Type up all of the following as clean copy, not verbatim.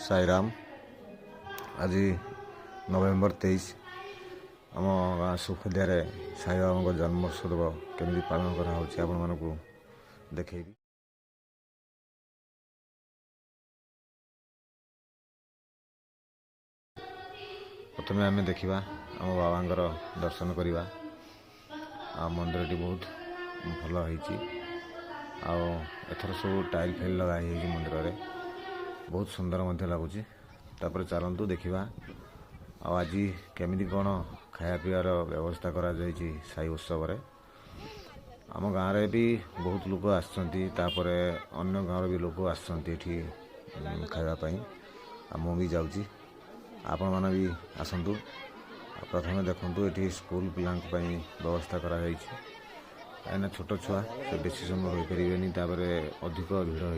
साईराम। आज नवेम्बर 23 आम गाँ सुखदिया साई बाबा जन्मोत्सव केमी पालन कर देखेबी। प्रथम आम देखा आम बाबा दर्शन करवा। मंदिर टी बहुत भल एथर सब टाइल फाइल लगाई मंदिर में बहुत सुंदर लगुच। तापर चलतु देखा आज केमी कौन खाया पीवार व्यवस्था करा साई उत्सव आम गाँव में भी बहुत लोग आसछन्ति। अन्य गाँव भी लोग आसछन्ति खावाई। मु भी जाऊँगी आपण मैंने भी आसतु। प्रथम देखु ये स्कूल पिला व्यवस्था करा कहीं छोट छुआ से बेसी समय रही पारे अधिक भिड़ हो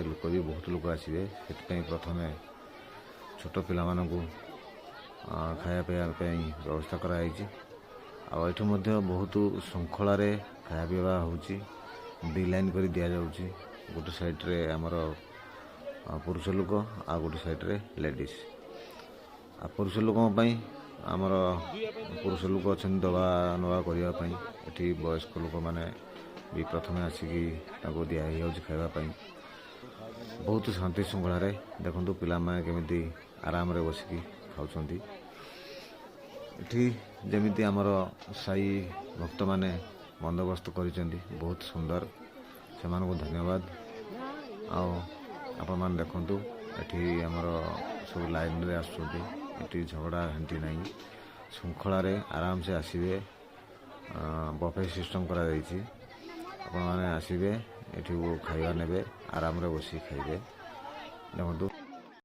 लोक भी बहुत लोग आसवे से प्रथम छोट पिला खाया पीवाई व्यवस्था कराई। बहुत श्रृंखला खाया पीवा हो दी लाइन कर दि जाऊँगी। गोटे साइड्रे आमर पुरुष लोक आ गोटे साइड्रे लेडीज। पुरुष लोकों आमर पुरुष लोक अच्छा दवा नवा करने ये वयस्क लोक मैंने भी प्रथम आसिकी दि खावाई। बहुत शांति श्रृंखला देखु पिला केमी आराम बसिकी खाऊँच। जमी आमर साई भक्त मैंने बंदोबस्त कर बहुत सुंदर से धन्यवाद। आपण मैंने देखु ये आमर सब लाइन रे आसुँच झगड़ा हेंटी ना श्रृंखला आराम से आसवे। बफे सिस्टम करा मैंने आसवे ये खाଇବା ने आराम बस खाइबे। देखु